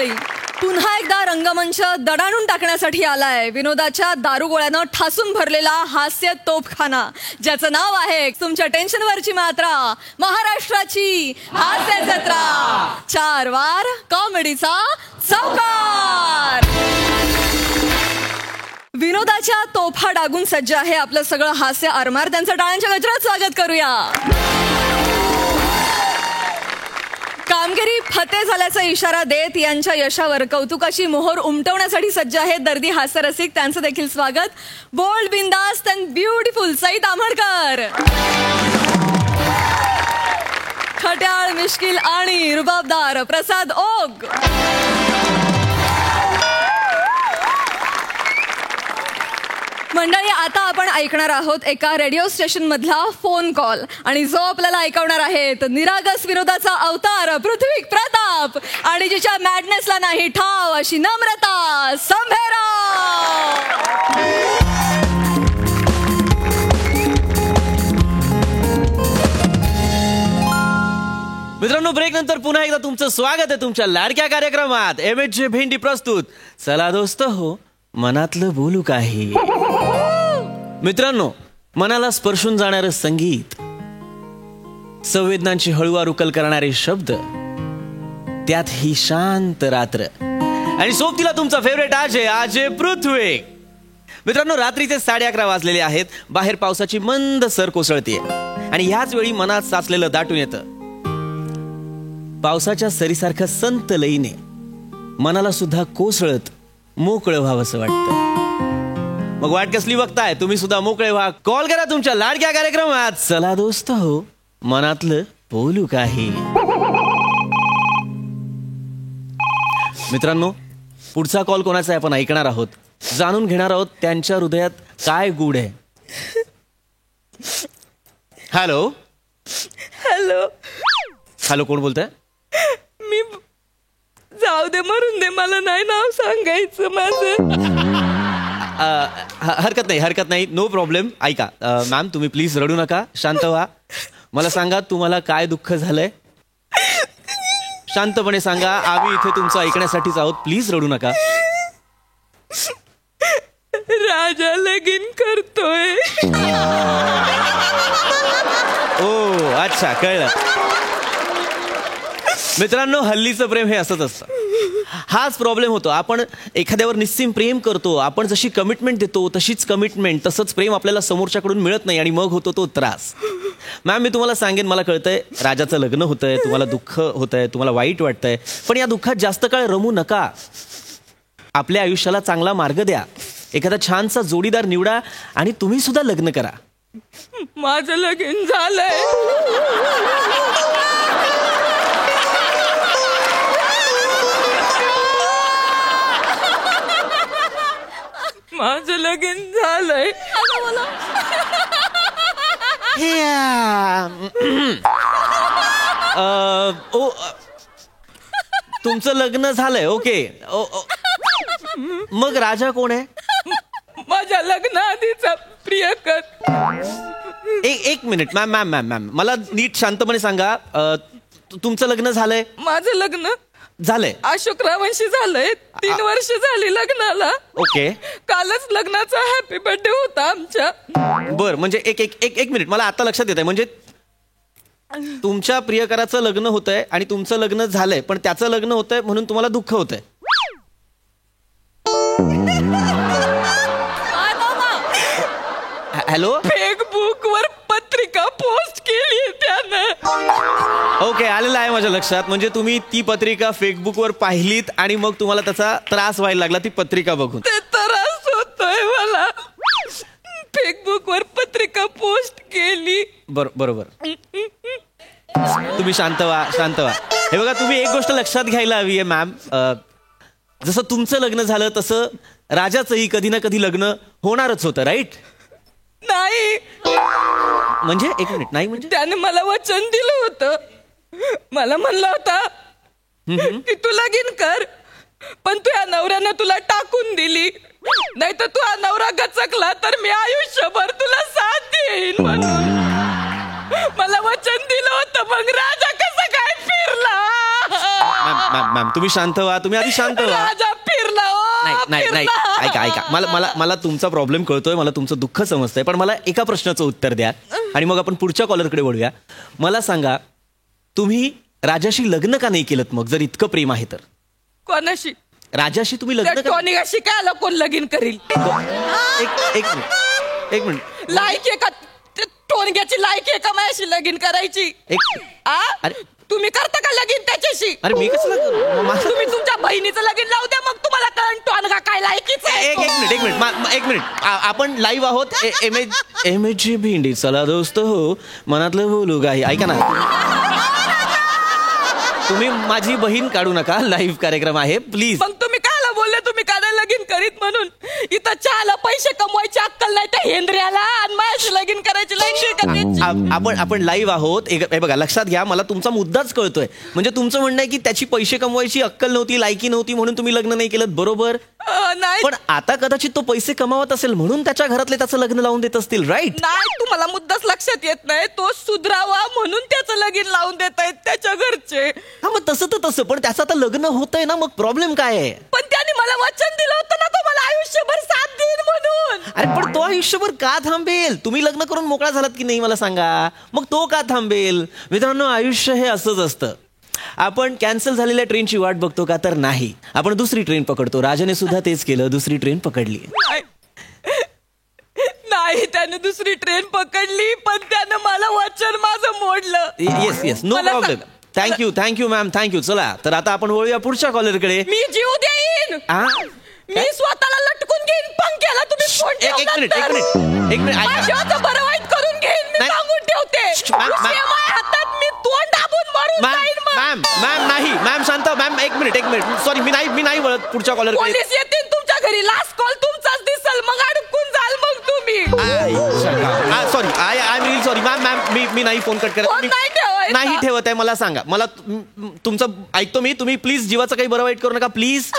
मंडळी, पुन्हा एकदा रंगमंच दडाणून टाकण्यासाठी आलाय विनोदाच्या दारुगोळ्यानं ठासून भरलेला हास्य तोफखाना, ज्याचं नाव आहे तुमच्या टेन्शनवरची मात्रा, महाराष्ट्राची हास्य जत्रा. 4 वार कॉमेडीचा चौकार. विनोदाच्या तोफा डागून सज्ज आहे आपलं सगळं हास्य आरमार. त्यांचं टाळ्यांच्या गजरात स्वागत करूया. कामगिरी फते झाल्याचा इशारा देत यांच्या यशावर कौतुकाची मोहर उमटवण्यासाठी सज्ज आहेत दर्दी हास्यरसिक. त्यांचं देखील स्वागत. बोल्ड, बिंदास्त अँड ब्युटिफुल सई ताम्हणकर, खट्याळ, मिश्किल आणि रुबाबदार प्रसाद ओग, मंडळी. आता आपण ऐकणार आहोत एका रेडिओ स्टेशन मधला फोन कॉल, आणि जो आपल्याला ऐकवणार आहेत निरागस विनोदाचा अवतार पृथ्वी प्रताप, आणि जिच्या मॅडनेसला नाही ठाव अशी नम्रता संभेराव. मित्रांनो, ब्रेक नंतर पुन्हा एकदा तुमचं स्वागत आहे तुमच्या लाडक्या कार्यक्रमात MHJ भेंडी प्रस्तुत चला दोस्त हो मनातलं बोलू काही. मित्रांनो, मनाला स्पर्शून जाणारं संगीत, संवेदनांची हळूवार उकल करणारे शब्द, त्यात ही शांत रात्र, आणि सोबतीला तुमचा फेवरेट आजे पृथ्वी. मित्रांनो, रात्रीचे 11:30 वाजलेले आहेत. बाहेर पावसाची मंद सर कोसळतीये, आणि ह्याच वेळी मनात साचलेलं दाटून येतं. पावसाच्या सरीसारखं संत लईने मनाला सुद्धा कोसळत मोकळं व्हावंसं वाटतं. मग वाट कसली बघताय? तुम्ही सुद्धा मोकळे व्हा. कॉल करा तुमच्या लाडक्या कार्यक्रमात चला दोस्त हो मनातलं बोलू काही. मित्रांनो, पुढचा कॉल कोणाचा आहे आपण ऐकणार आहोत. जाणून घेणार आहोत त्यांच्या हृदयात काय गूढ आहे. हॅलो हॅलो हॅलो, कोण बोलतंय? मी जाऊ दे, मरून दे, मला नाही नाव सांगायचं माझं. हरकत नाही, नो प्रॉब्लेम. ऐका मॅम, तुम्ही प्लीज रडू नका, शांत व्हा. मला सांगा तुम्हाला काय दुःख झालंय. शांतपणे सांगा, आम्ही इथे तुमचं ऐकण्यासाठीच आहोत. प्लीज रडू नका. राजा लगीन करतोय. ओ अच्छा, कळलं. मित्रांनो, हल्लीचं प्रेम हे असंच असतं. हाच प्रॉब्लेम होतो. आपण एखाद्यावर निस्सीम प्रेम करतो, आपण जशी कमिटमेंट देतो तशीच कमिटमेंट, तसंच प्रेम आपल्याला समोरच्याकडून मिळत नाही, आणि मग होतो तो त्रास. मॅम, मी तुम्हाला सांगेन, मला कळतंय राजाचं लग्न होतंय, तुम्हाला दुःख होतंय, तुम्हाला वाईट वाटतंय, पण या दुःखात जास्त काळ रमू नका. आपल्या आयुष्याला चांगला मार्ग द्या. एखादा छानसा जोडीदार निवडा आणि तुम्ही सुद्धा लग्न करा. माझं लगीन झालंय. माझं लगीन झालंय. तुमचं लग्न झालंय, ओके. मग राजा कोण आहे? माझ्या लग्नाआधीचा प्रियकर. एक मिनिट मॅम, मला नीट शांतपणे सांगा, तुमचं लग्न झालंय? माझं लग्न झालंय अशोक रावांशी झालंय. 3 वर्ष झाली लग्नाला. ओके. कालच लग्नाचा हॅपी बर्थडे होता आमच्या. बर, म्हणजे एक मिनिट, मला आता लक्षात येत आहे. म्हणजे तुमच्या प्रियकराचं लग्न होतंय आणि तुमचं लग्न झालंय, पण त्याचं लग्न होतंय म्हणून तुम्हाला दुःख होतंय. हॅलो, फेसबुक वर पत्रिका पोस्ट केली त्यानं. ओके, आलेलं आहे माझ्या लक्षात. म्हणजे तुम्ही ती पत्रिका फेसबुकवर पाहिलीत आणि मग तुम्हाला त्याचा त्रास व्हायला लागला ती पत्रिका बघून. ते त्रास होतोय मला. फेसबुक वर पत्रिका पोस्ट केली. बरोबर. तुम्ही शांत व्हा. हे बघा, तुम्ही एक गोष्ट लक्षात घ्यायला हवी आहे मॅम. जसं तुमचं लग्न झालं तसं राजाचंही कधी ना कधी लग्न होणारच होतं, राईट? नाही म्हणजे एक मिनिट, नाही म्हणजे त्याने मला वचन दिलं होतं. मला म्हणला होता की तू लगीन कर, पण तुझ्या नवऱ्यानं तुला टाकून दिली, नाही तर तुझा नवरा गचकला तर मी आयुष्यभर तुला साथ देईन म्हणून मला वचन दिलं होतं. मग राजा कसं काय फिरला? मॅम तुम्ही शांत व्हा, तुम्ही आधी शांत व्हा. राजा फिरला हो, नाही ऐका मला तुमचा प्रॉब्लेम कळतोय, मला तुमचं दुःख समजतंय, पण मला एका प्रश्नाचं उत्तर द्या आणि मग आपण पुढच्या कॉलरकडे वळूया. मला सांगा, तुम्ही राजाशी लग्न का नाही केलं मग, जर इतकं प्रेम आहे तर? कोणाशी? राजाशी तुम्ही लग्न का- टॉनिकाशी काय आलं, कोण लगीन करील? एक मिनिट लायकी आहे का टोनग्याची? लायकी आहे का माझ्याशी लगीन करायची? अरे तुम्ही करता का लगीन त्याच्याशी? अरे मी कसं तुम्ही तुमच्या बहिणीचं लगीन लावू द्या, मग तुम्हाला कळण टोनगा काय लायकीच आहे. एक मिनिट आपण लाईव्ह आहोत. एमएची भेंडी चला दोस्त हो, मनातलं बोलू काही. ऐका ना, तुम्ही माझी बहीण काढू नका, लाईव्ह कार्यक्रम आहे प्लीज. मग तुम्ही कायला बोलले तुम्ही काय लगीन करीत म्हणून? इथं चहाला पैसे कमवायची अक्कल नाही त्या हेंद्र्याला, आणि माझ्याशी लगीन करायची लाईन. आपण लाईव्ह आहोत. हे बघा, लक्षात घ्या, मला तुमचा मुद्दाच कळतोय. म्हणजे तुमचं म्हणणं आहे की त्याची पैसे कमवायची अक्कल नव्हती, लायकी नव्हती, म्हणून तुम्ही लग्न नाही केलं, बरोबर? नाही, पण आता कदाचित तो पैसे कमावत असेल म्हणून त्याच्या घरातले त्याचं लग्न लावून देत असतील, राईट? नाही, तुम्हाला मुद्दाच लक्षात येत नाही. तो सुधरावा म्हणून त्याचं लगीन लावून देत आहेत त्याच्या घरचे. हा, मग तसं तर तसं, पण त्याचं आता लग्न होतंय ना, मग प्रॉब्लेम काय आहे? पण त्याने मला वचन दिलं होतं ना, तो मला आयुष्यभर साथ देईन म्हणून. अरे पण तो आयुष्यभर का थांबेल? तुम्ही लग्न करून मोकळा झालात की नाही मला सांगा, मग तो का थांबेल? मित्रांनो, आयुष्य हे असंच असतं. आपण कॅन्सल झालेल्या ट्रेनची वाट बघतो का? तर नाही, आपण दुसरी ट्रेन पकडतो. राजाने सुद्धा तेच केलं, दुसरी ट्रेन पकडली. नाही, त्याने दुसरी ट्रेन पकडली, पण त्यानं मला वचन माझं मोडलं. Yes no problem. Thank you ma'am, thank you. चला तर आता आपण वळूया पुढच्या कॉलरकडे. मी जीव देईन, मी स्वतःला लटकून घेईन पंख्याला. तुम्ही फोन एक मिनिट माझ्याचं बरं वाईट करून घेईन, मी सांगून ठेवते. हातात मी तोंड दाबून मरून जाईन. मॅम नाही, मॅम शांत. मॅम एक मिनिट सॉरी, मी नाही वळत पुढच्या कॉलरकडे. पोलीस येतील तुमच्या घरी, लास्ट कॉल तुमचाच दिसल, मग अडकून जाल मग तुम्ही. Sorry, I am really sorry ma'am. मी नाही फोन कट करत, नाही ठेवत आहे. मला सांगा, मला तुमचं ऐकतो मी. तुम्ही प्लीज जीवाचं काही बरं वाईट करू नका प्लीज.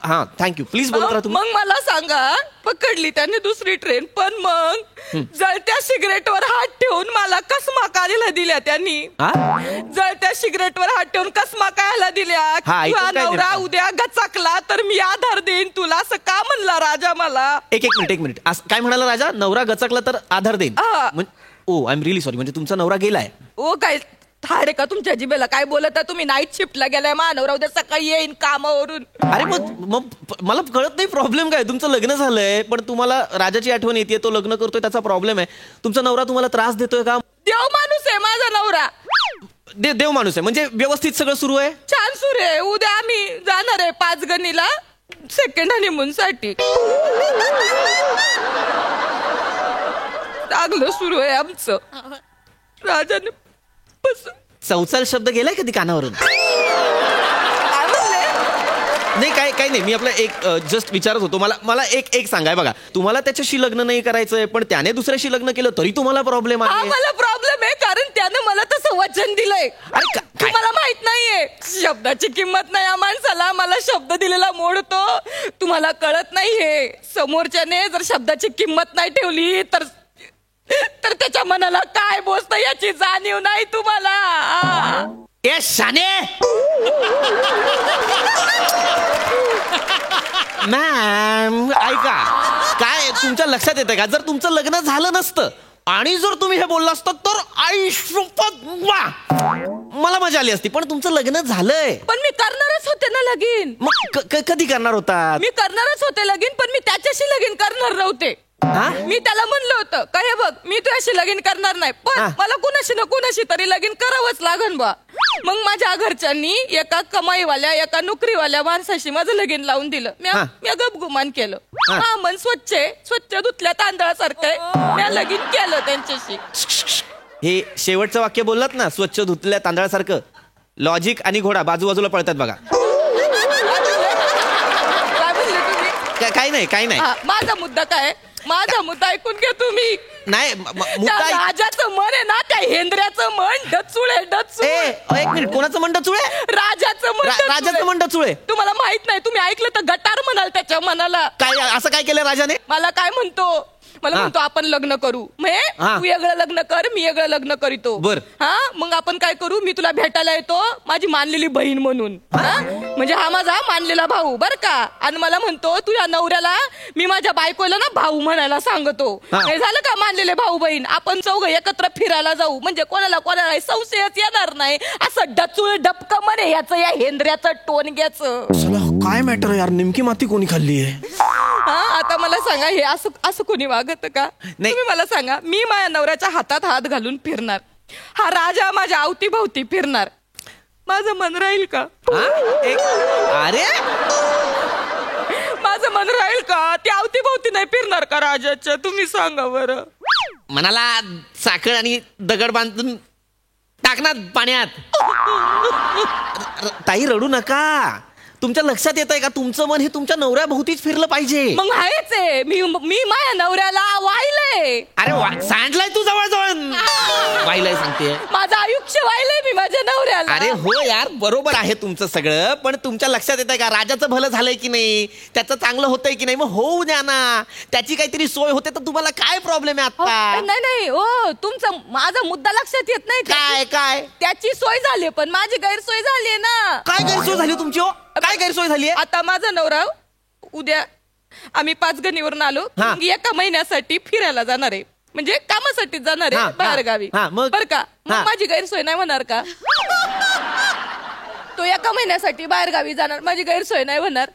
हा थँक्यू, प्लीज बोलत राहा तुम्ही. मग मला सांगा, पकडली त्याने दुसरी ट्रेन, पण मग जळत्या सिगरेटवर हात ठेवून मला कसमा काढायला दिल्या त्यांनी. जळत्या सिगरेटवर हात ठेवून कसमा काढायला दिल्या. तुझा नवरा उद्या गचाकला तर मी आधार देईन तुला, असं का म्हणला राजा मला? एक मिनिट काय म्हणाला राजा? नवरा गचाकला तर आधार देईन? ओ आय एम रिअली सॉरी, म्हणजे तुमचा नवरा गेलाय? ओ काय थारे का तुमच्या जिभेला? काय बोलत आहे तुम्ही? नाईट शिफ्टला गेलाय मानवरा, उद्या सकाळी येईन कामावरून. अरे मग मला कळत नाही प्रॉब्लेम काय. तुमचं लग्न झालंय पण तुम्हाला राजाची आठवण येते, तो लग्न करतोय, त्याचा प्रॉब्लेम आहे. तुमचा नवरा तुम्हाला त्रास देतोय का? देव माणूस आहे माझा नवरा. देव माणूस आहे म्हणजे व्यवस्थित सगळं सुरू आहे? छान सुरू आहे. उद्या आम्ही जाणार आहे 5 गणीला सेकंड हनीमून साठी. चांगलं सुरू आहे आमचं. राजाने चौचाल शब्द गेलाय कधी कानावरून? नाही काही नाही, मी आपलं एक जस्ट विचारत होतो. मला एक सांगाय बघा, तुम्हाला त्याच्याशी लग्न नाही करायचंय पण त्याने दुसऱ्याशी लग्न केलं तरी तुम्हाला प्रॉब्लेम आहे? मला प्रॉब्लेम आहे कारण त्यानं मला तसं वचन दिलंय. तुम्हाला माहित नाहीये, शब्दाची किंमत नाही या माणसाला. मला शब्द दिलेला मोडतो, तुम्हाला कळत नाहीये. समोरच्याने जर शब्दाची किंमत नाही ठेवली तर त्याच्या मनाला काय बोचतं याची जाणीव नाही तुम्हाला. ए शाने, मॅम ऐका, काय तुमच्या लक्षात येतं का? जर तुमचं लग्न झालं नसतं आणि जर तुम्ही हे बोलला असतं तर आयुष्यपद वा मला मजा आली असती. पण तुमचं लग्न झालंय. पण मी करणारच होते ना लगीन. मग कधी करणार होता? मी करणारच होते लगीन, पण मी त्याच्याशी लगीन करणार नव्हते. मी त्याला म्हणलं होतं का हे बघ, मी तुझ्याशी लगीन करणार नाही, पण मला कुणाशी ना कुणाशी तरी लगीन करावंच लागन बा. मग माझ्या घरच्यांनी एका कमाईवाल्या एका नोकरीवाल्या माणसाशी माझं लगीन लावून दिलं. मी गपगुमान केलं. मन स्वच्छ धुतल्या तांदळासारखं आहे. मी लगीन केलं त्यांच्याशी. हे शेवटचं वाक्य बोललात ना, स्वच्छ धुतल्या तांदळासारखं. लॉजिक आणि घोडा बाजूला पळतात बघा. काय म्हणले तुम्ही? काही नाही. माझा मुद्दा काय? माझा मुद्दा ऐकून घ्या तुम्ही. नाही राजाचं मन आहे ना, त्या हेंद्र्याचं मन डचुळे. एक मिनिट, कोणाचं मन डचुळे? राजाचं मन डचुळे. तुम्हाला माहित नाही, तुम्ही ऐकलं तर गटार म्हणाल त्याच्या मनाला. काय असं काय केलं राजाने? मला काय म्हणतो, मला हा. म्हणतो आपण लग्न करू. हा. तू वेगळं लग्न कर, मी वेगळं लग्न करीतो. बर. हा, मग आपण काय करू, मी तुला भेटायला येतो माझी मानलेली बहीण म्हणून. हा? म्हणजे हा माझा मानलेला भाऊ बर का. आणि मला म्हणतो तुझ्या नवऱ्याला मी माझ्या बायकोला ना भाऊ म्हणायला सांगतो. हा. हे झालं का मानलेले भाऊ बहीण, आपण चौघ एकत्र फिरायला जाऊ, म्हणजे कोणाला कोणाला संशयच येणार नाही. असं डचूळ डपक म्हणे याचं या हेंद्र्याचं टोनग्याचं. चला काय मॅटर यार, नेमकी माती कोणी खाल्ली आहे? हा, आता मला सांगा हे असं असं कोणी वागत का? नाही. तुम्ही मला सांगा, मी माझ्या नवऱ्याच्या हातात हात घालून फिरणार, हा राजा माझ्या अवतीभोवती फिरणार, माझं मन राहील का? हा? अरे माझं मन राहील का? ते अवतीभोवती नाही फिरणार का राजाच्या? तुम्ही सांगा बरं. मनाला साखर आणि दगड बांधून टाकणार पाण्यात. ताई रडू नका. तुमच्या लक्षात येत आहे का तुमचं मन हे तुमच्या नवऱ्याभोवतीच फिरलं पाहिजे. मग आहेच आहे, मी माझ्या नवऱ्याला वाहिलंय. अरे सांडलाय तू जवळ वाहिलाय सांगते. माझं आयुष्य वाहिलंय मी माझ्या नवऱ्याला. अरे हो यार, बरोबर आहे तुमचं सगळं, पण तुमच्या लक्षात येत आहे का राजाचं भलं झालंय की नाही, त्याचं चांगलं होतंय की नाही? मग होऊ द्या ना, त्याची काहीतरी सोय होते तर तुम्हाला काय प्रॉब्लेम आहे आता? नाही नाही हो, तुमचा माझा मुद्दा लक्षात येत नाही. काय काय त्याची सोय झाली पण माझी गैरसोय झाली ना. काय गैरसोय झाली तुमची? हो काय गैरसोय झाली? आता माझा नवरा उद्या आम्ही 5 गणीवरून आलो, हा. एका महिन्यासाठी फिरायला जाणार आहे, म्हणजे कामासाठी जाणार हा, आहे बाहेर गावी. हा, मग? बर का? मग हा. माझी गैरसोय नाही होणार का? तो एका महिन्यासाठी बाहेर गावी जाणार, माझी गैरसोय नाही होणार?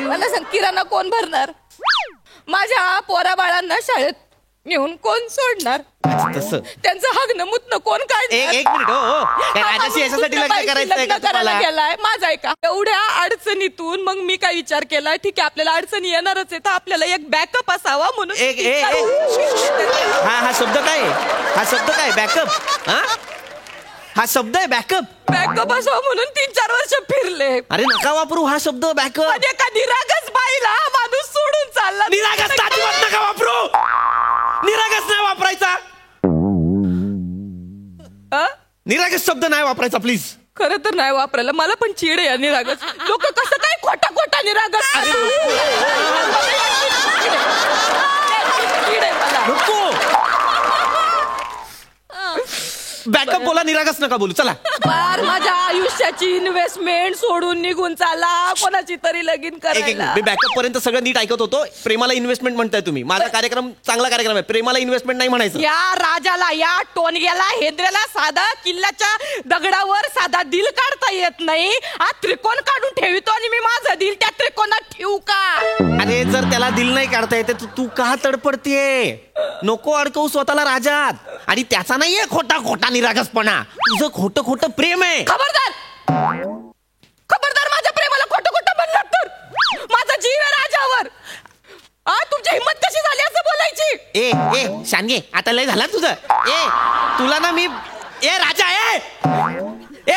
मला सांग, किराणा कोण भरणार? माझ्या पोरा बाळांना शाळेत नेऊन कोण सोडणार? तसं त्यांचं हगणं मुतणं कोण काढणार? एक मिनिट. हो त्या राजाशी याच्यासाठी लग्न करायचंय का तुम्हाला? गेलाय माझा आहे का? एवढ्या अडचणीतून मग मी काय विचार केला, ठीक आहे आपल्याला अडचणी येणारच आहे, तर आपल्याला एक बॅकअप असावा म्हणून. हा शब्द काय? हा शब्द काय? बॅकअप? हा शब्द आहे बॅकअप. बॅकअप असावा म्हणून 3-4 वर्ष फिरले. अरे नका वापरू हा शब्द बॅकअप. पण एका निरागस बाईला माणूस सोडून चालला. निरागस अजिबात नका वापरू. निरागस नाही वापरायचा. निरागस शब्द नाही वापरायचा प्लीज. खरं तर नाही वापरायला, मला पण चिड आहे निरागस. लोक कसं काय खोटा खोटा निरागस. चिड आहे मला. नको बॅकअप बोला, निरागस नका बोलू. चला. फार माझ्या आयुष्याची इन्व्हेस्टमेंट सोडून निघून चालला, कोणाची तरी लगीन करायला. मी बॅकअप पर्यंत सगळं नीट ऐकत होतो. प्रेमाला इन्व्हेस्टमेंट म्हणताय तुम्ही. माझा कार्यक्रम चांगला कार्यक्रम आहे, प्रेमाला इन्व्हेस्टमेंट नाही म्हणायचं. या राजाला, या टोनग्याला, हेंद्र्याला साधा किल्ल्याच्या दगडावर साधा दिल काढता येत नाही. हा त्रिकोण काढून ठेवितो आणि मी माझं दिल त्या त्रिकोणात ठेवू का? अरे जर त्याला दिल नाही काढता येते तर तू का तडपडतेय? नको अडकवू स्वतःला राजात. आणि त्याचा नाहीये खोटा खोटा निरागसपणा, तुझं खोटं खोटं प्रेम आहे. खबरदार खबरदार, माझ्या प्रेमाला खोटं खोटं म्हणलं तर माझा जीव आहे राजावर. तुमची हिंमत कशी झाली असं बोलायची? ए शानगे, आता लय झाला तुझं. तुला ना मी राजा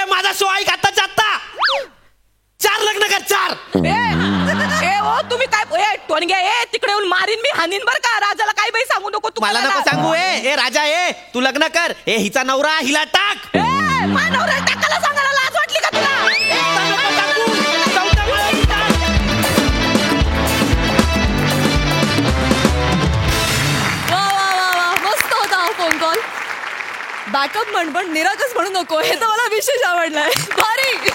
माझा शो ऐक आत्ताच्या आत्ता. 4 लग्न कर, 4. ओ तुम्ही काय टोनग्या तिकडे येऊन मारीन मी, हानीन बर का. राजाला काही बाई सांगू नको. मला नको सांगू. राजा तू लग्न कर. हिचा नवरा हिला टाक. नवरा टाकायला सांगायला लाज वाटली का तुला? वा मस्त होता हा फोन कॉल. बॅकअप म्हण पण निरागस म्हणू नको, हे तर मला विशेष आवडलंय. भारी.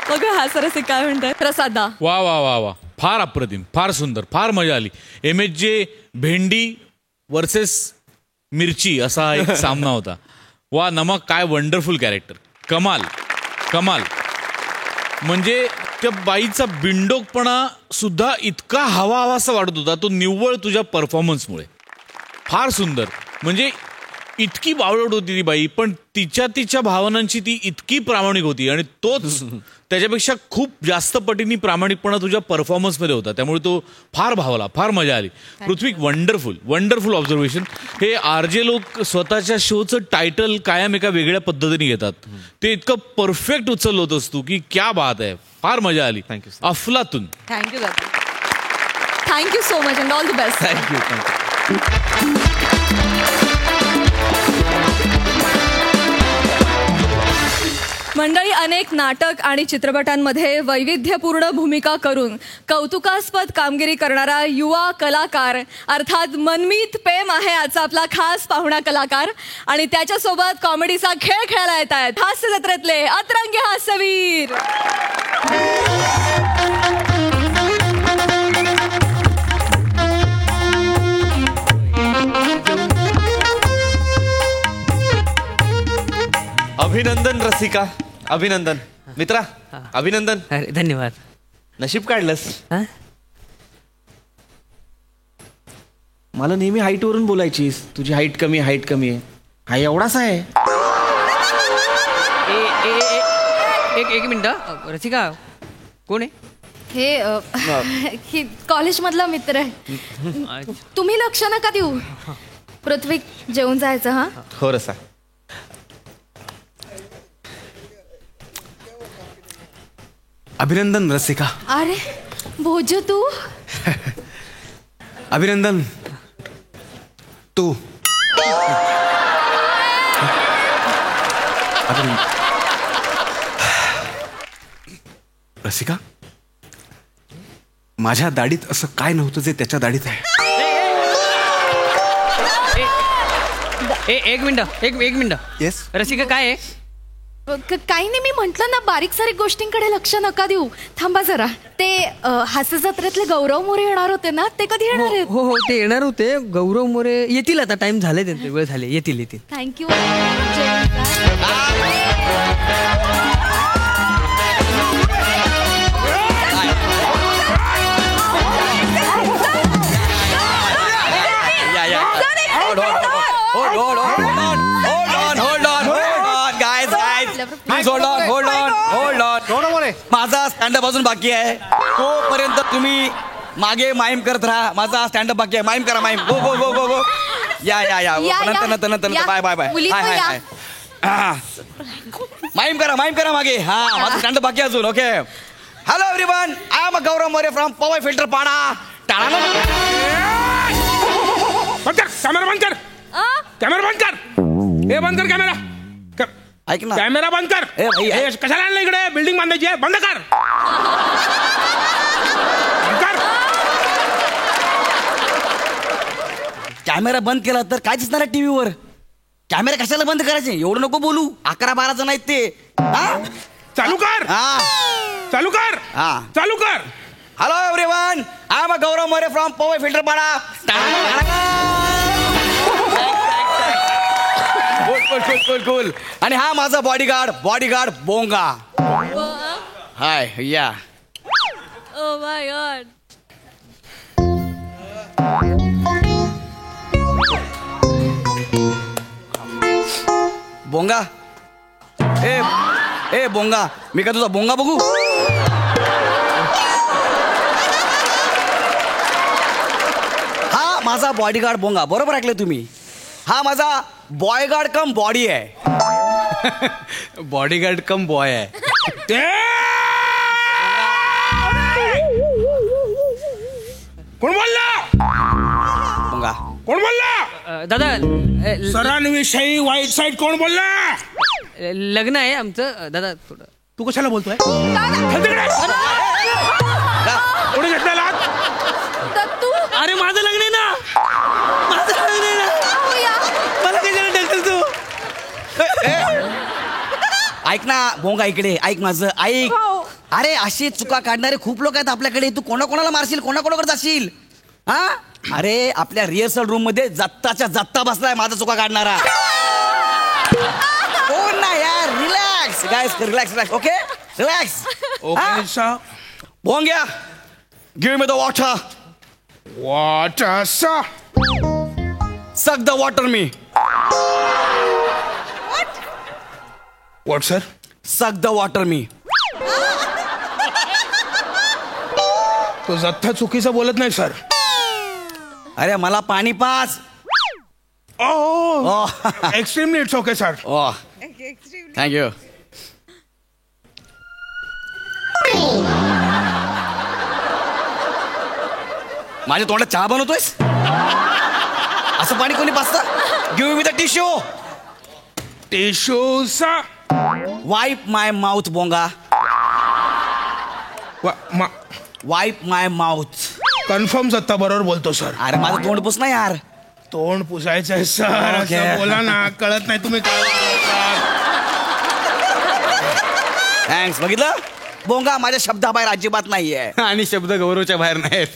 बघ हा सरस काय म्हणताय प्रसादा. वा वा वा वा, फार अप्रतिम, फार सुंदर, फार मजा आली. MHJ भेंडी वर्सेस मिरची असा एक सामना होता. वा नमक, काय वंडरफुल कॅरेक्टर. कमाल कमाल. म्हणजे त्या बाईचा बिंडोकपणा सुद्धा इतका हवा हवासा वाटत होता, तो निव्वळ तुझ्या परफॉर्मन्समुळे. फार सुंदर. म्हणजे इतकी बावळट होती ती बाई, पण तिच्या भावनांची ती इतकी प्रामाणिक होती, आणि तोच त्याच्यापेक्षा खूप जास्त पटीने प्रामाणिकपणा तुझ्या परफॉर्मन्समध्ये होता. त्यामुळे तो फार भावला, फार मजा आली. पृथ्वी, वंडरफुल वंडरफुल ऑब्झर्वेशन. हे RJ लोक स्वतःच्या शोचं टायटल कायम एका वेगळ्या पद्धतीने घेतात. ते इतकं परफेक्ट उचललं होतंस तू की क्या बात आहे. फार मजा आली. थँक्यू. थँक्यू अफलातून. Thank you so much and all the best. Thank you. मंडळी, अनेक नाटक आणि चित्रपटांमध्ये वैविध्यपूर्ण भूमिका करून कौतुकास्पद कामगिरी करणारा युवा कलाकार अर्थात मनमीत पेम आहे आजचा आपला खास पाहुणा कलाकार. आणि त्याच्यासोबत कॉमेडीचा खेळ खेळायला येत आहेत हास्य जत्रेतले अतरंगी हास्यवीर. अभिनंदन रसिका, अभिनंदन मित्रा, अभिनंदन. अरे धन्यवाद. नशीब काढलंस. हा? मला नेहमी हाईट वरून बोलायचीस. तुझी हाईट कमी आहे. हा एवढाच आहे. एक मिनिट. रसिका कोण आहे? हे कॉलेजमधला मित्र आहे. तुम्ही लक्ष नका देऊ. पृथ्वी जेवून जायचं. हा हो रसा. अभिनंदन रसिका. अरे भोज तू. अभिनंदन तू. रसिका, माझ्या दाढीत असं काय नव्हतं जे त्याच्या दाढीत आहे. एक मिनिट. येस रसिका काय आहे? काही नाही, मी म्हंटल ना बारीक सारीक गोष्टींकडे लक्ष नका देऊ. थांबा जरा. ते हास्य जत्रेतले गौरव मोरे येणार होते ना, ते कधी येणार आहेत? हो ते येणार होते. गौरव मोरे येतील आता. टाइम झाले त्यांचे, वेळ झाले. येतील. थँक्यू. माझा स्टँडअप अजून बाकी आहे. तोपर्यंत तुम्ही मागे माईम करत राहा. माझा स्टँडअप बाकी आहे. माईम करा. Mime. Go go go go go. या नंतर bye bye bye. Hi. Mime करा मागे. हा माझा स्टँडअप बाकी अजून. Okay. Hello everyone, I am Gaurav More from Powai Filter Pada. Camera बंद कर. हे बंद कर कॅमेरा. ऐक ना, कॅमेरा बंद कर. ए, भाई, हे कशाला आणलं इकडे? बिल्डिंग बांधायची आहे. बंद कर. कॅमेरा बंद केला तर काय दिसणार आहे टीव्हीवर? कॅमेरा कशाला बंद करायचे? एवढं नको बोलू. 11-12 जण आहेत ते. चालू कर. चालू कर. चालू कर. Hello everyone, I am Gaurav More from Powai Filter Pada. Cool. आणि हा माझा बॉडीगार्ड बोंगा. हाय. या. ओ माय गॉड. बोंगा. ए बोंगा, मी का तुझा बोंगा बघू? हा माझा बॉडीगार्ड बोंगा. बरोबर ऐकले तुम्ही. हा माझा बॉयगार्ड कम बॉडी आहे. बॉडीगार्ड कम बॉय आहे. कोण बोलला? बोंगा. कोण बोलला? दादा सरांविषयी वाईट साईड कोण बोलला? लग्न आहे आमचं. दादा थोडं. तू कशाला बोलतोय? कोणी घेतलेला? अरे माझं लग्न आहे ना. मला कशाला ढकल तू? ऐक ना बोंगा, इकडे ऐक माझं. ऐक. अरे अशी चुका काढणारे खूप लोक आहेत आपल्याकडे. तू कोणाकोणाला मारशील? कोणाकोणाकडे जाशील? हा. अरे आपल्या रिहर्सल रूम मध्ये जत्ताच्या जत्ता बसलाय माझा चुका काढणारा. कोण ना यार. Relax guys. Relax. Okay. Relax. Okay. Bongya, give me the water. Water, sir. Suck the water me. What, sir? Suck the water me. तो जत्था चुकीचं बोलत नाही सर. अरे मला पाणी pass. Extremely it's okay sir. Thank you. माझ्या तोंडात चहा बनवतोयस? असं पाणी कोणी पाचतं? Give me the tissue. Tissue wipe my mouth Bonga. Wipe my mouth. Confirm सत्ता बरोबर बोलतो सर. अरे माझं तोंड पुस ना यार. तोंड पुसायचं आहे सर. असं बोला ना, कळत नाही तुम्ही काय बोलतात. थँक्स. बघितलं बोंगा माझ्या शब्दाबाहेर अजिबात नाहीये. आणि शब्द गौरवच्या बाहेर नाहीत.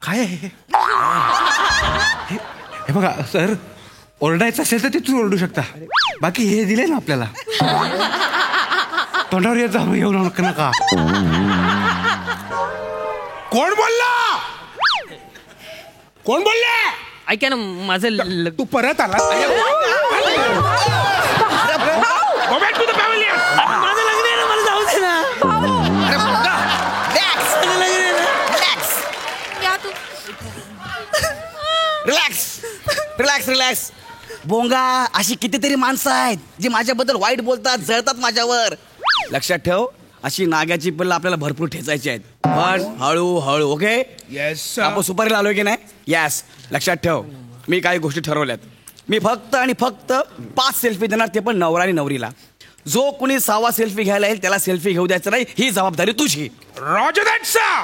काय आहे? हे बघा सर, ओरडायचं असेल तर तिथून ओरडू शकता. बाकी हे दिले ना आपल्याला, तोंडावर येऊ नका. कोण बोलला? कोण बोलला? ऐका ना माझं तू परत आला. Go back to the pavilion. माझं लग्न आहे ना, मला जाऊ दे ना. Relax relax relax. बोंगा अशी कितीतरी माणसं आहेत जी माझ्याबद्दल वाईट बोलतात, जळतात माझ्यावर. लक्षात ठेव, अशी नाग्याची पिल्लं आपल्याला भरपूर ठेचायची आहेत, पण हळूहळू. ओके? येस आपण सुपारीला आलोय की नाही? यस. लक्षात ठेव, मी काही गोष्टी ठरवल्यात. मी फक्त आणि फक्त 5 सेल्फी देणार, ते पण नवरा आणि नवरीला. जो कुणी 6वा सेल्फी घ्यायला येईल त्याला सेल्फी घेऊ द्यायचं नाही, ही जबाबदारी तुझी. Roger that sir.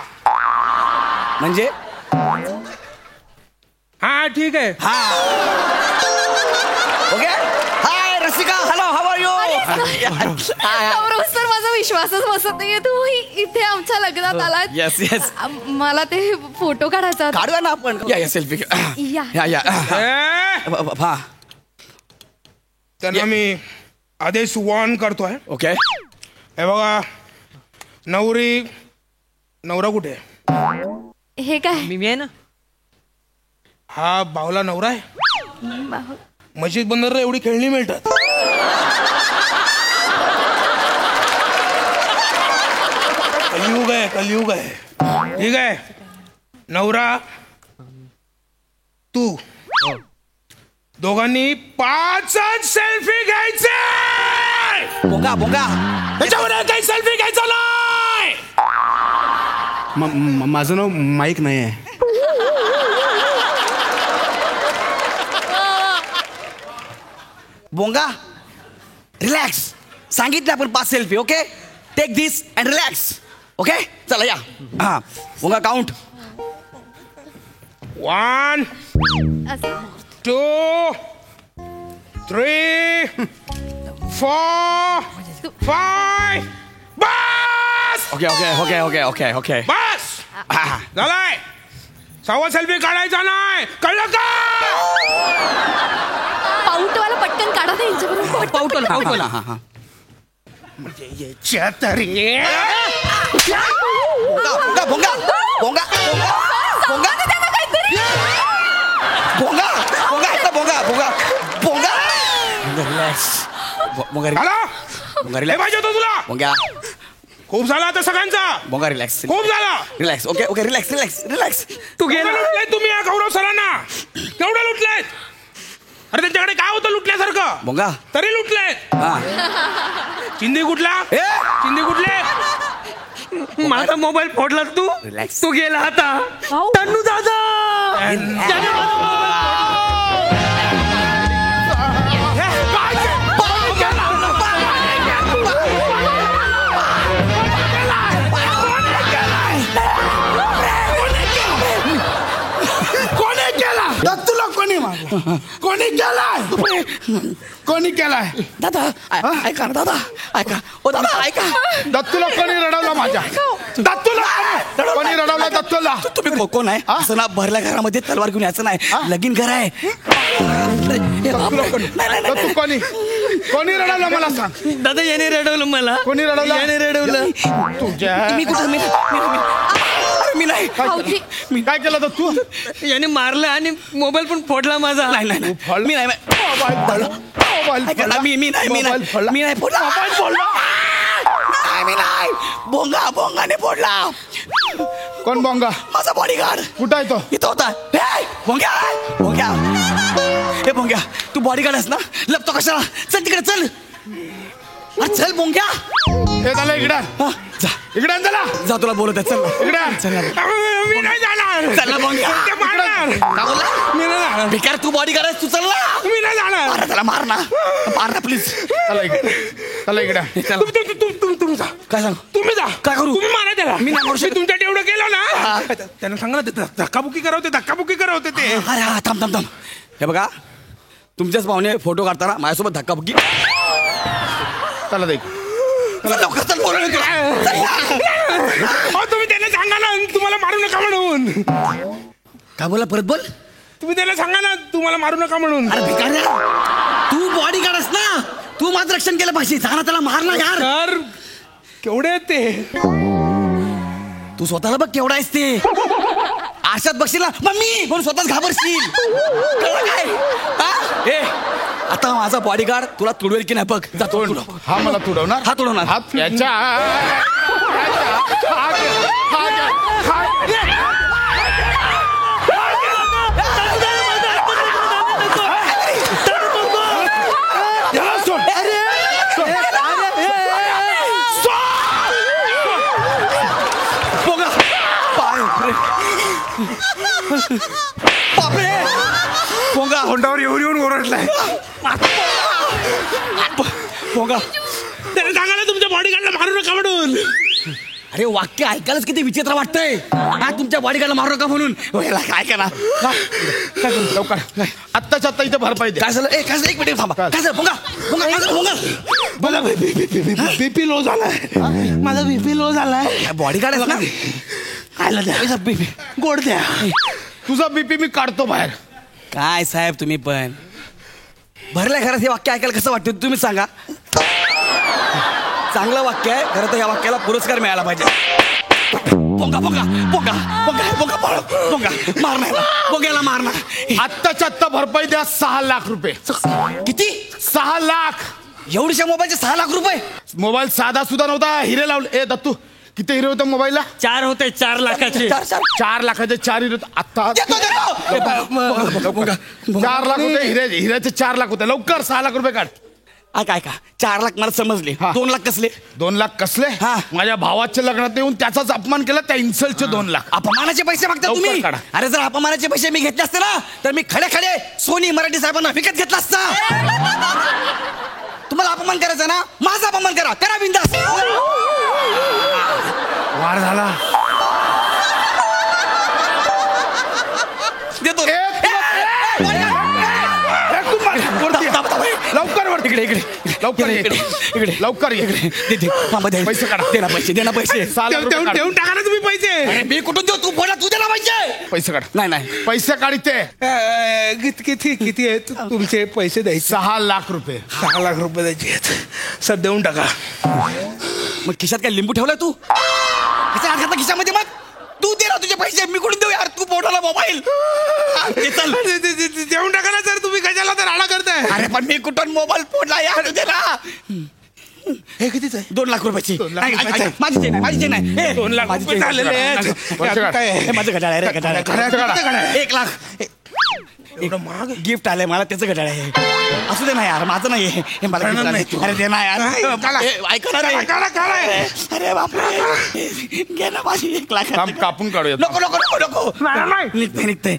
म्हणजे हा ठीक आहे. Okay. High Rasika, hello, how are you? Gaurav sir, माझा विश्वासच बसत नाहीये. तू इथे आमच्या लग्नात आलात. Yes yes. मला ते फोटो काढायचा होता. काढूया ना आपण. या सेल्फी. या. या हा. त्यांना मी आदेश वॉर्न करतोय. ओके. हे बघा, नवरा कुठे आहे? हे काय? मी आहे ना. हा बावला नवरा आहे. मशीद बंदरला एवढी खेळणी मिळतात. कलियुग आहे. ठीक आहे. नवरा तू, दोघांनी 5 सेल्फी घ्यायचे. बोंगा त्याच्यावर काही सेल्फी घ्यायचा नाही. माझं नाव माईक नाही आहे. बोंगा रिलॅक्स. सांगितलं आपण 5 selfie. Okay, take this and relax. Okay, चला या. हा बोंगा, काउंट. 1 2 3 4 5. बस. ओके. बस झालाय. 6वा सेल्फी काढायचा नाही, कळलं का? पाऊटवाला पटकन काढा ना यांच्याबरोबर. पाऊटवाला. हा. बोंगा पाहिजे होतं तुला. बोंगा खूप झाला आता सगळ्यांचा. बोंगा रिलॅक्स. खूप झाला. रिलॅक्स. Okay relax. तू गेला लुटलाय तुम्ही या गौरव सरांना. केवढं लुटलेत? अरे त्यांच्याकडे काय होतं लुटल्यासारखं? बोंगा तरी लुटलेत. चिंदी कुठला? चिंदी कुठले? माझा मोबाईल फोडला तू. रिलॅक्स. तू गेला आता. तन्नू दादा. कोणी केलाय? दादा ऐका ना, दादा ऐका. ओ दादा ऐका. दत्तूला कोणी रडवला? माझ्या कोणी रडवला दत्तूला? तुम्ही कोण आहे? असं ना भरल्या घरामध्ये तलवार घेऊन यायचं नाही. लगीन घर आहे. दत्तू कोणी रडवलं मला सांग. दादा याने रडवलं मला. कोणी रडवलं? याने रडवलं. तुझ्या मी कुठं? मी नाही. मी काय केलं दत्तू? याने मारलं आणि मोबाईल पण फोडला माझा. नाही मी नाही बोंगाने फोडला. कोण बोंगा? माझा बॉडीगार्ड. कुठं आहे तो? इथं होता. बोंग्या तू बॉडीगार्ड आहेस ना, लपतो कशाला? चल तिकडे चल. चल बोंग्या. हे झालं इकडे हा, जा इकडे आण त्याला जा तुला बोलत आहे, चल ना. इकडे आण. चल ना. मी नाही जाणार चल ना मग. ते मारणार. काय बोलला? मी नाही जाणार भिकार तू बॉडी करायच तू, चल ना. मी नाही जाणार मार त्याला, मार ना प्लीज. चला इकडे चला. तुम्ही जा काय सांग? तुम्ही जा काय करू? तुम्ही मारा त्याला मी नाही मारू शकत. तुमच्या तेवढं केलं ना त्यांना सांगा ना धक्काबुक्की करवते ते अरे हा, थांब. हे बघा, तुमच्याच पाहुणे फोटो काढताना माझ्यासोबत धक्काबुक्की. चला दे लवकर चल, बोलू नये तुला. तुम्ही त्याला सांगा ना तुम्हाला मारू नका म्हणून काय बोला, परत बोल. तुम्ही त्याला सांगा ना तुम्हाला मारू नका म्हणून अरे भिकाऱ्या, तू बॉडी गार्डस ना, तू माझं रक्षण केलं पाहिजे. सांगा त्याला, मार ना यार. सर केवढे आहेत ते तू स्वतःला बघ केवढा आहेस ते. आशात बघशील ना मम्मी म्हणून स्वतःच घाबरशील. कळलं काय? हा? ए, आता माझा बॉडीगार्ड तुला तुडवेल की नाही बघ. जा तोड. हा मला तुडवणार हा तुडवणार. हात याच्या बापरे, पोंगा तोंडावर येऊन ओरडलाय पोंगा. त्याला सांगा ना तुमच्या बॉडीगार्डला मारू नका म्हणून. अरे वाक्य ऐकायलाच किती विचित्र वाटतंय. हा, तुमच्या बॉडीगार्डला मारू नका म्हणून. याला काय करा, काय करू लवकर आत्ताच्या आत्ता इथे भरपाई द्या. काय झालं? ए, काय झालं? एक मिनिट थांबा. काय झालं? पोंगा काय झालं? पोंगा मला बीपी लो झालाय माझा बीपी लो झालाय. बॉडीगार्ड आहे ना. खायला द्या बीपी गोड द्या. तुझा बीपी मी काढतो बाहेर. काय साहेब तुम्ही पण भरल्या घरात हे वाक्य ऐकायला कसं वाटतं तुम्ही सांगा. चांगलं वाक्य आहे खरं तर. या वाक्याला पुरस्कार मिळाला पाहिजे. पोंगा पोंगा पोंगा पोंगा पोंगा पोंगा मारणार पोंग्याला मारणार. आत्ताच्या आत्ता भरपाई द्या 6 लाख रुपये. किती? 6 लाख. एवढ्या मोबाईलचे 6 लाख रुपये? मोबाईल साधा सुद्धा नव्हता, हिरे लावले. ए दत्तू किती हिरे होते मोबाईलला? 4 होते, 4 लाखाचे. 4 लाखाचे 4 हिरे होते. आता 4 लाख होते हिऱ्याचे 4 लाख होते. लवकर 6 लाख रुपये काढ. ऐका 4 लाख मला समजले. हा. 2 लाख कसले? 2 लाख कसले? हा. माझ्या भावाच्या लग्नात येऊन त्याचाच अपमान केला. त्या इन्सल्टचे 2 लाख. अपमानाचे पैसे मागता लवकर तुम्ही? काढा. अरे जर अपमानाचे पैसे मी घेतले असते ना तर मी खडे खडे सोनी मराठी साहेबांना विकत घेतला असता. तुम्हाला अपमान करायचा ना, माझा अपमान करा बिंदास. वार झाला. देतो. लवकर वर इकडे लवकर ये. लवकर ये. पैसे काढा. दे ना पैसे. देऊन टाका ना तुम्ही पैसे. अरे मी कुठून देऊ? तू बोला, तू देना पैसे. पैसे काढ. नाही पैसे काढते. किती आहेत तुमचे पैसे द्यायचे? 6 लाख रुपये. 6 लाख रुपये द्यायचे आहेत. सर देऊन टाका. मग खिशात काय लिंबू ठेवलाय तू? कसा हात घातला खिशामध्ये? मग तू दे ना तुझे पैसे. मी कुठून देऊ यार? तू पोटाला मोबाईल. चल देऊन टाका ना सर. तुम्ही कशाला तर राडा करताय? अरे पण मी कुठून मोबाईल फोडला यार? दे ना. हे कितीच आहे? 2 लाख रुपयाची. 2 लाख रुपयाची. माझी चेन आहे. 2 लाख रुपये झालेले आहेत. काय आहे? माझं घड्याळ आहे रे, घड्याळ आहे. 1 लाख एवढं महाग आहे? गिफ्ट आलंय मला, त्याचं घड्याळ आहे. असू दे ना यार, माझं नाही हे मला gift आलंय. अरे दे ना यार. ऐका ना रे. अरे बापरे, घे ना माझी 1 लाख. कापून काढूया. नको निघते.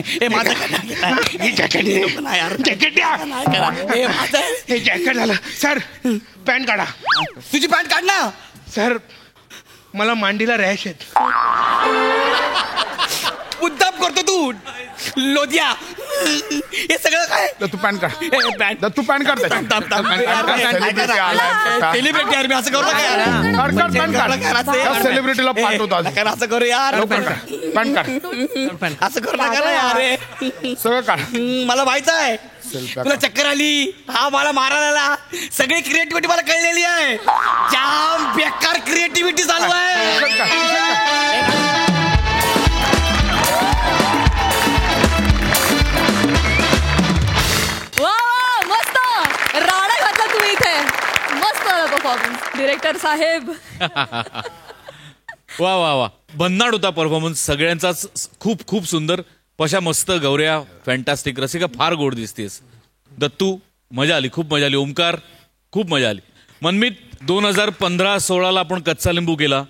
हे माझं नको ना यार. हे माझं आहे. हे जॅकेट झालं. सर पॅन्ट काढा. तुझी पॅन्ट काढ ना. सर मला मांडीला रॅश आहेत. मुद्दाम करतो तू लोदिया. हे सगळं काय? तू पॅन काढ. पॅन्ट तू पॅन काढ. सेलिब्रिटी यार, मी असं करू नका. सेलिब्रिटीला पाठवतो आज. असं करू यार. पॅन काढ. असं करू नका यार. सगळं काढ. मला माहित आहे तुला चक्कर आली. हा मला मारायला आला. सगळी क्रिएटिव्हिटी मला कळलेली आहे. जाम बेकार क्रिएटिव्हिटी चालू आहे. वा मस्त राडा घातला तुम्ही इथे. मस्त परफॉर्मन्स डिरेक्टर साहेब. वा वा वा, भन्नाट होता परफॉर्मन्स सगळ्यांचाच. खूप खूप सुंदर. पशा मस्त, गौऱ्या फॅन्टास्टिक, रसिका फार गोड दिसतेस. दत्तू मजा आली, खूप मजा आली. ओमकार खूप मजा आली. मनमीत 2015-16 आपण कच्चा लिंबू केला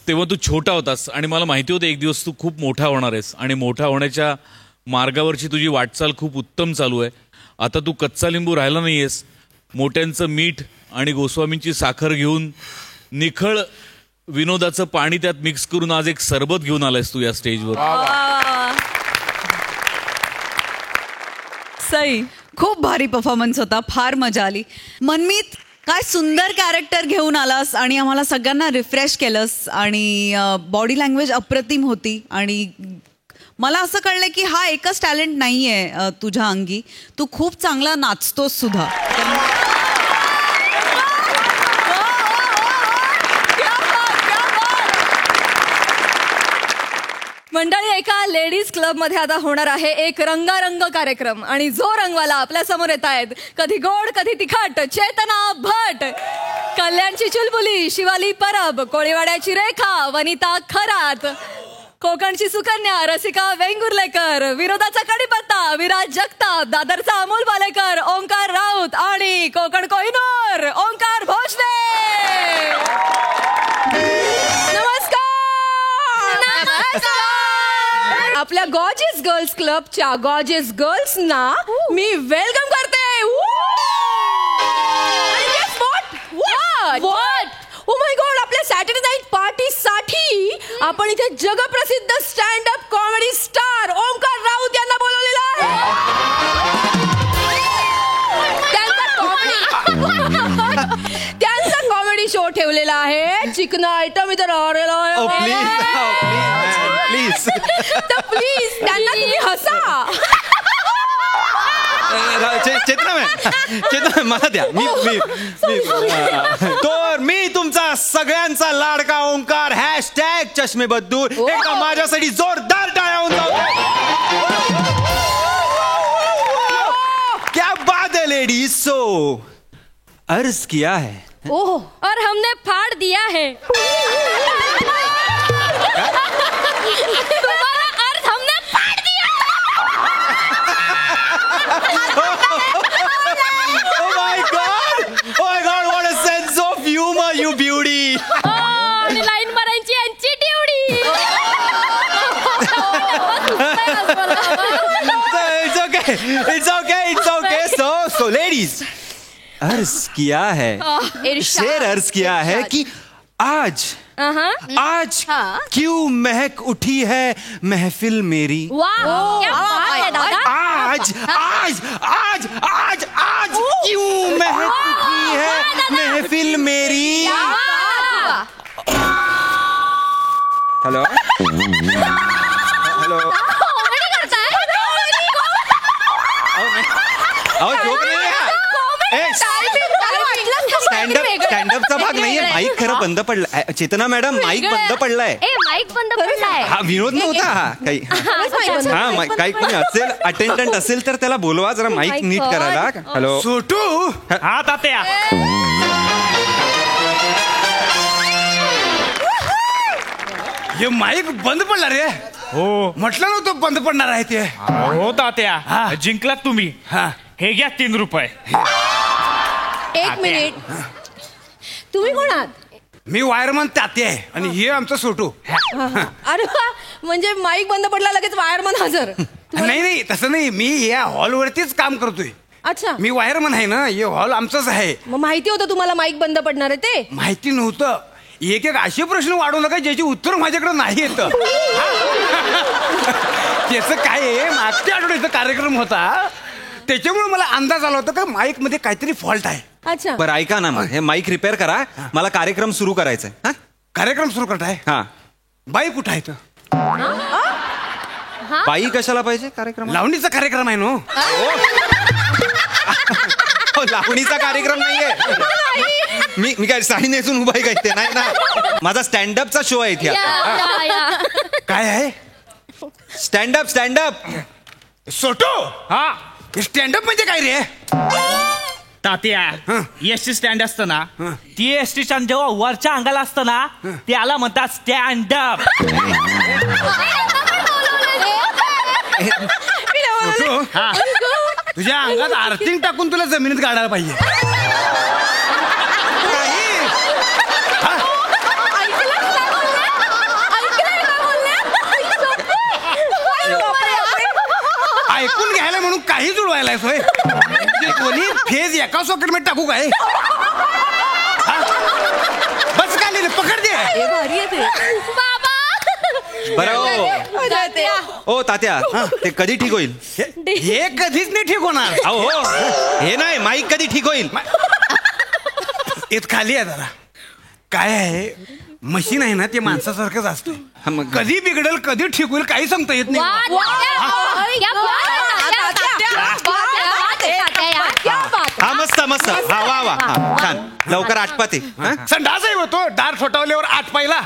तेव्हा तू छोटा होतास आणि मला माहिती होतं एक दिवस तू खूप मोठा होणार आहेस आणि मोठा होण्याच्या मार्गावरची तुझी वाटचाल खूप उत्तम चालू आहे. आता तू कच्चा लिंबू राहिला नाहीयेस, मोठ्यांचं मीठ आणि गोस्वामींची साखर घेऊन निखळ विनोदाचं पाणी त्यात मिक्स करून आज एक सरबत घेऊन आलायस तू या स्टेजवर. सई, खूप भारी परफॉर्मन्स होता, फार मजा आली. मनमीत, काय सुंदर कॅरेक्टर घेऊन आलास आणि आम्हाला सगळ्यांना रिफ्रेश केलंस आणि बॉडी लँग्वेज अप्रतिम होती. आणि मला असं कळलं की हा एकच टॅलेंट नाही आहे तुझ्या अंगी, तू खूप चांगला नाचतोस सुद्धा. मंडळी, एका लेडीज क्लब मध्ये आता होणार आहे एक रंगारंग कार्यक्रम आणि जो रंगवाला आपल्या समोर येत आहेत, कधी गोड कधी तिखट, चेतना भट, कल्याणची चुलबुली शिवाली परब, कोळीवाड्याची रेखा वनिता खरात, कोकणची सुकन्या रसिका वेंगुर्लेकर, विरोधाचा कडीपत्ता विराज जगताप, दादरचा अमोल बालेकर ओंकार राऊत आणि कोकण कोहिनूर ओंकार भोसले. नमस्कार. आपल्या गॉर्जियस गर्ल्स क्लबच्या गॉर्जियस गर्ल्सना मी वेलकम करते. ओ माय गॉड, आपल्या सॅटर्डे नाईट पार्टी साठी आपण इथे जगप्रसिद्ध stand up comedy star Omkar Raut यांना बोलवलेलं आहे. त्यांचा कॉमेडी शो ठेवलेला आहे. चिकना आयटम इथे राहिलेला आहे. प्लीज तर प्लीज त्यांना तुम्ही हसा. चेतना मला द्या. तर मी तुमचा सगळ्यांचा लाडका ओंकार हॅशटॅग चष्मे बद्दूर एकदा माझ्यासाठी जोरदार टाळ्या होऊन जाऊ. क्या बात है लेडीज. सो अर्ज किया है और हमने फाड़ दिया है. तुम्हारा अर्थ हमने फाड़ दिया. Oh my God, what a sense of humor, you beauty. आणि लाईन मारायची यांची duty. It's okay. So ladies, अर्ज किया है, शेर अर्ज किया है कि आज क्यों महक उठी है महफिल मेरी. आज क्यों महक उठी है महफिल मेरी. हेलो जोक नहीं है. स्टँडअपचा भाग नाहीये. माईक खरं बंद पडलाय. चेतना मॅडम, माईक बंद पडलाय. माईक बंद पडलाय. हा विनोद नव्हता हा काही. हा काही कोणी असेल अटेंडंट असेल तर त्याला बोलवा जरा माईक नीट करायला. हॅलो छोटू. हा तात्या. हे माईक बंद पडला रे. हो म्हटलं नव्हतं बंद पडणार आहे ते. हो तात्या, जिंकलात तुम्ही. हे घ्या 3 रुपये. एक मिनिट, तुम्ही कोण आहात? मी वायरमन ताते आहे आणि हे आमचं छोटू. अरे वा, म्हणजे माईक बंद पडला लगेच वायरमन हजर. नाही तसं नाही, मी या हॉलवरतीच काम करतोय. अच्छा, मी वायरमन आहे ना, हे हॉल आमचंच आहे. मग माहिती होतं तुम्हाला माईक बंद पडणार आहे ते? माहिती नव्हतं. एक असे प्रश्न वाढवू नका ज्याची उत्तर माझ्याकडे नाही येत. त्याचं काय आहे, मागच्या आठवड्याचा कार्यक्रम होता त्याच्यामुळे मला अंदाज आला होता का माईक मध्ये काहीतरी फॉल्ट आहे. अच्छा, बरं ऐका ना, मग हे माईक रिपेअर करा. मला कार्यक्रम सुरू करायचा आहे. कार्यक्रम सुरू करताय? हा. बाई कुठं आहे? बाई कशाला पाहिजे कार्यक्रम? लावणीचा कार्यक्रम आहे ना. लावणीचा कार्यक्रम नाहीये. मी काय साडी नेसून उभा आहे का? नाही ना, माझा स्टँडअपचा शो आहे इथे. काय आहे? स्टँडअप. सोटो. हा स्टँडअप म्हणजे काय रे? तात्या, एसटी स्टँड असतं ना, ती एसटी स्टँड जेव्हा वरच्या अंगाला असतं ना, त्याला म्हणतात स्टँडअप. तुझ्या अंगात आर्थिंग टाकून तुला जमिनीत गाडायला पाहिजे. एका सॉकेट मध्ये टाकू काय हा? बस का लिहिलं पकड दे भारी आहे ते. बरं ओ तात्या ते कधी ठीक होईल? हे कधीच नाही ठीक होणार. अहो हे नाही, माईक कधी ठीक होईल? इथं खाली आहे जरा. काय आहे मशीन आहे ना ते माणसासारखंच असतं. कधी बिघडेल कधी ठीक होईल काही सांगता येत नाही. हा मस्त मस्त हा वा वा हा छान लवकर आटपाते. संडास आहे होतो दार छोटावल्यावर आठ पाहिला.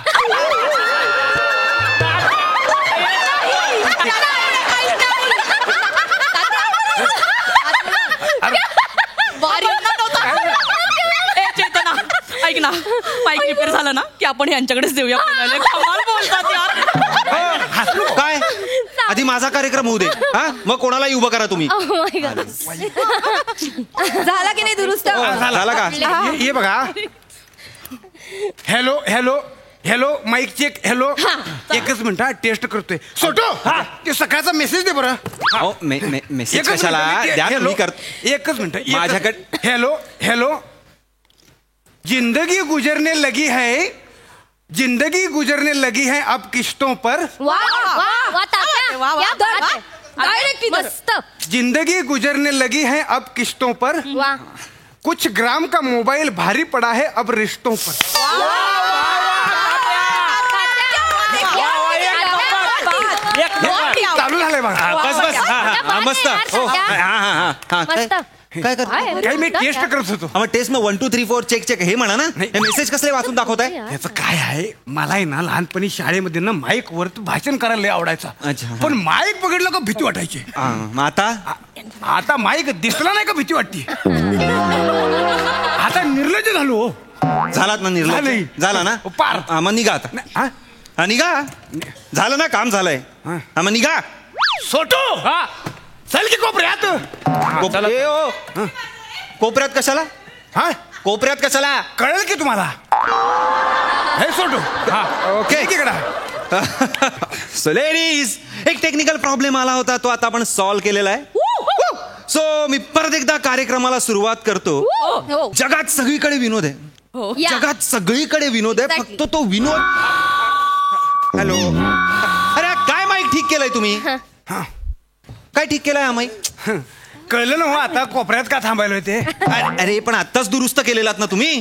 चेतना ऐक ना माईक रिपेअर झालं ना की आपण यांच्याकडेच देऊया. कमाल बोलतात यार. काय आधी माझा कार्यक्रम होऊ दे हा मग कोणालाही उभं करा तुम्ही. झाला की नाही दुरुस्त? झाला का? हे बघा. Hello hello hello mike check. Hello एकच मिनिट हा टेस्ट करतोय. सोटो ते सकाळचा मेसेज दे बरं. मेसेज कशाला द्या ना, मी करतो. एकच मिनिट माझ्याकडे. हॅलो हॅलो जिंदगी गुजरने लगी है, जिंदगी गुजरने लगी है अब किश्तों पर. मस्त. जिंदगी गुजरने लगी है अब किश्तों पर. कुछ ग्राम का मोबाइल भारी पड़ा है अब रिश्तों पर. चालू झालंय बघा. बस बस हा मस्त. हो काय काय मी टेस्ट करत होतो. टेस्ट मग 1 2 3 4 चेक चेक हे म्हणा ना. हे मेसेज कसले वाचून दाखवताय? याचं काय आहे मला आहे ना लहानपणी शाळेमध्ये ना माईक वर भाषण करायला लय आवडायचा. पण माईक बघितलं का भीती वाटायची. मग आता माईक दिसला नाही का भीती वाटते. आता निर्लज्ज झालो. झालात ना निर्लज्ज? झाला ना पार. मग निघा आता. निघा झालं ना काम झालंय. मग निघा. सोटो चल की कोपऱ्यात. कोपऱ्यात कशाला? हा कोपऱ्यात कशाला? कळेल की तुम्हाला. हे सोटो ओके तिकडा. सो लेडीज एक टेक्निकल प्रॉब्लेम आला होता तो आता आपण सॉल्व्ह केलेला आहे. सो मी परत एकदा कार्यक्रमाला सुरुवात करतो. जगात सगळीकडे विनोद आहे. जगात सगळीकडे विनोद आहे. फक्त तो विनोद. हॅलो अरे काय माईक ठीक केलंय तुम्ही? काय ठीक केलंय हा माईक? कळलं ना हो आता कोपऱ्यात का थांबायला होते. अरे पण आत्ताच दुरुस्त केलेलात ना तुम्ही.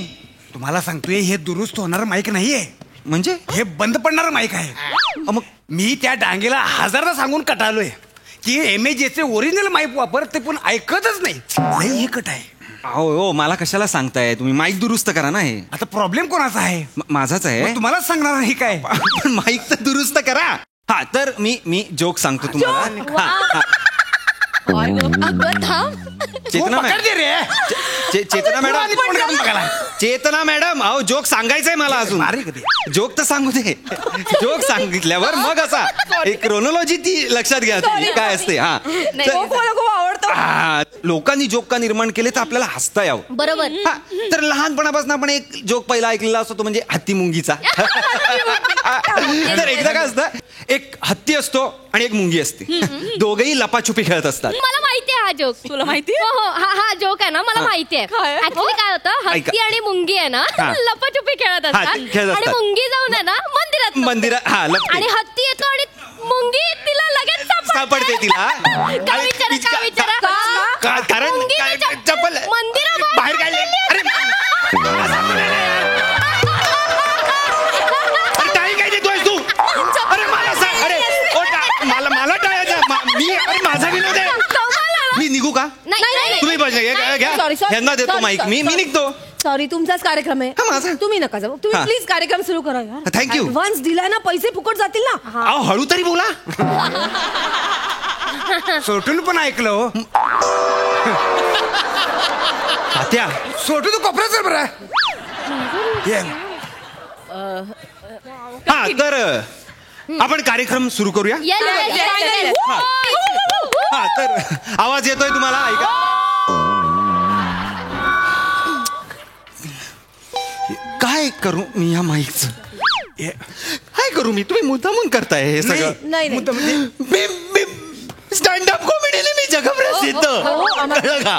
तुम्हाला सांगतोय हे दुरुस्त होणार माईक नाहीये. म्हणजे हे बंद पडणार माईक आहे. मग मी त्या डांगेला हजारदा सांगून कटालोय की एमएजेचे ओरिजिनल माईक वापर ते पण ऐकतच नाही. हे कट आहे. हो मला कशाला सांगताय तुम्ही? माईक दुरुस्त करा ना. हे आता प्रॉब्लेम कोणाचा आहे? माझाच आहे. तुम्हालाच सांगणार नाही काय. माईक तर दुरुस्त करा. हा तर मी जोक सांगतो तुम्हाला. चेतना मॅडम चेतना मॅडम अहो जोक सांगायचंय मला अजून. जोक तर सांगू दे. जोक सांगितल्यावर मग असा एक क्रोनॉलॉजी ती लक्षात घ्या तुम्ही काय असते. लोकांनी जोक का निर्माण केले तर आपल्याला हसता यावं. बरोबर. तर लहानपणापासून आपण एक जोक पहिला ऐकलेला असतो तो म्हणजे हत्ती मुंगीचा. तर एकदा काय असतं एक हत्ती असतो आणि एक मुंगी असते. दोघेही लपाछुपी खेळत असतात. मला माहिती आहे हा जोक. तुला माहिती? हो हा जोक आहे ना मला माहिती आहे. ऍक्च्युली काय होतं हत्ती आणि मुंगी आहे ना लपाछुपी खेळत असतात आणि मुंगी जाऊन आहे ना मंदिरात आणि हत्ती येतो आणि मुंगी तिला लगेच सापडते तिला. काय विचारा कारण चप्पल बाहेर काढले. अरे टाळी काय देतोय तू? अरे मला सांग. अरे मला टाळायचं माझा विनोद आहे. मी निघू का? तुम्ही घ्या यांना देतो माईक. मी निघतो. सॉरी तुमचाच कार्यक्रम आहे. तुम्ही नका जाऊ. तुम्ही प्लीज कार्यक्रम सुरू करा. थँक्यू. ऍडव्हान्स दिलाय ना पैसे फुकट जातील ना. अहो हळू तरी बोला. सोटून पण ऐकलं हो. तात्या सोटू तू कोपऱ्यात चल बरं. हा तर आपण कार्यक्रम सुरू करूया. हा तर आवाज येतोय तुम्हाला? ऐका. काय करू मी या माईकचं? काय करू मी? तुम्ही मुद्दामून करताय हे सगळं. नाही स्टँड अप कॉमेडीने मी जगप्रसिद्ध कळलं का?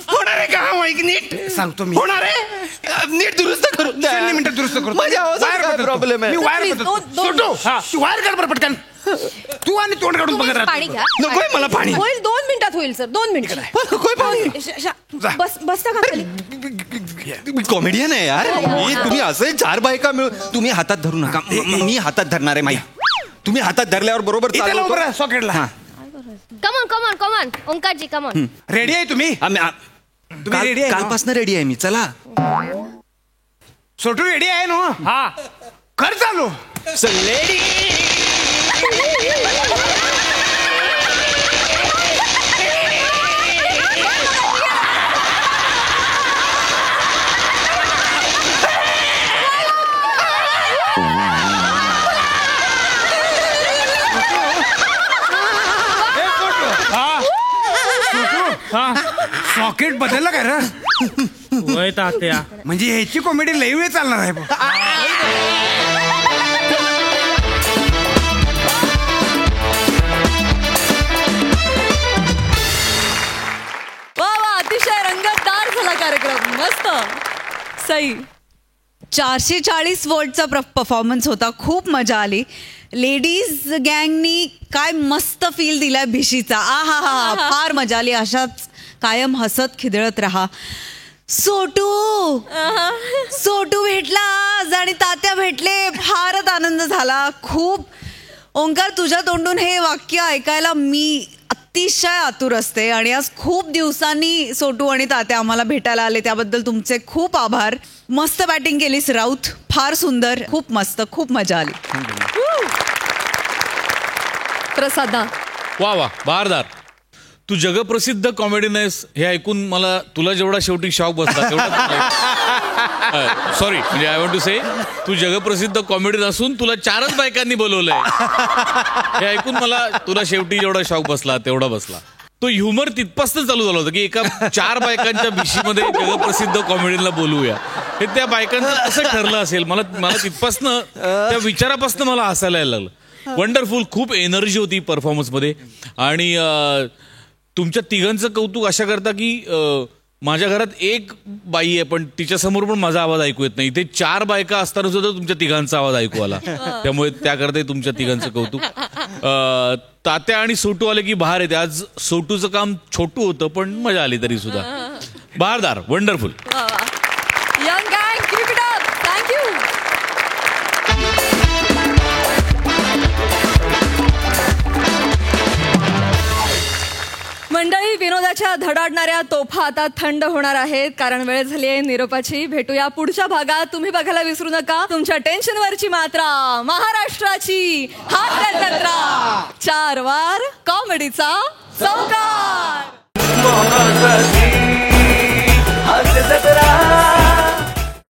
होणार आहे का हा माईक नीट सांगतो मी होणार आहे नीट दुरुस्त करून द्या. 3 मिनिटं दुरुस्त करू. माझ्या आवाजात काय प्रॉब्लेम आहे? मी वायर बदलतो. सोटू, तू वायर काढ बरं पटकन. तू आणि तोंड काढून बघत राहतो. पाणी घ्या. नकोय मला पाणी. होईल 2 मिनिटात होईल सर 2 मिनिटं. नकोय पाणी. बस बसता का खाली? कॉमेडियन आहे यार तुम्ही असे 4 बायका मिळून तुम्ही हातात धरू नका मी हातात धरणार आहे माई तुम्ही हातात धरल्यावर बरोबर चालवतो. सॉकेटला कमॉन ओंकारजी कमॉन. रेडी आहे तुम्ही रेडी आहे कालपासून रेडी आहे मी चला. सोटू रेडी आहे ना? हा कर चालू. सॉकेट बदलला काय रे? वय तात्या म्हणजे ह्याची कॉमेडी लई वेळ चालणार आहे. वा अतिशय रंगतदार झाला कार्यक्रम. मस्त सई. 440 वोल्टचा परफॉर्मन्स होता. खूप मजा आली. लेडीज गँगनी काय मस्त फील दिलाय भिशीचा. हा फार मजा आली. अशाच कायम हसत खिदळत राहा. सोटू भेटला आज आणि तात्या भेटले. फारच आनंद झाला. खूप. ओंकार तुझ्या तोंडून हे वाक्य ऐकायला मी अतिशय आतुर असते आणि आज खूप दिवसांनी सोटू आणि तात्या आम्हाला भेटायला आले त्याबद्दल तुमचे खूप आभार. मस्त बॅटिंग केलीस राऊत. फार सुंदर. खूप मस्त. खूप मजा आली. प्रसादा. वा बहारदार. तू जगप्रसिद्ध कॉमेडीन आहेस हे ऐकून मला तुला जेवढा शेवटी शॉक बसला तेवढा सॉरी म्हणजे आय वॉन्ट टू से तू जगप्रसिद्ध कॉमेडीन असून तुला 4च बायकांनी बोलवलंय हे ऐकून मला तुला शेवटी जेवढा शॉक बसला तेवढा बसला. तो ह्युमर तिथपासून चालू झाला होता की एका 4 बायकांच्या भिशीमध्ये जगप्रसिद्ध कॉमेडीला बोलवूया. हे त्या बायकांचं कसं ठरलं असेल मला तिथपासनं त्या विचारापासून मला हसायला यायला लागलं. वंडरफुल. खूप एनर्जी होती परफॉर्मन्समध्ये आणि तुमच्या तिघांचं कौतुक अशा करता की माझ्या घरात एक बाई आहे पण तिच्यासमोर पण माझा आवाज ऐकू येत नाही. इथे 4 बायका असताना सुद्धा तुमच्या तिघांचा आवाज ऐकू आला त्यामुळे त्याकरता तुमच्या तिघांचं कौतुक. तात्या आणि सोटू आले की बाहेर येते. आज सोटूचं काम छोटू होतं पण मजा आली तरी सुद्धा. बहारदार. वंडरफुल. यंग गँग कीप इट अप. थँक्यू. मंडळी विनोदाच्या धडाडणाऱ्या तोफा आता थंड होणार आहेत कारण वेळ झाली आहे निरोपाची. भेटूया पुढच्या भागात. तुम्ही बघायला विसरू नका तुमच्या टेन्शनवरची मात्रा महाराष्ट्राची हास्य जत्रा. 4 वार कॉमेडीचा चौकार.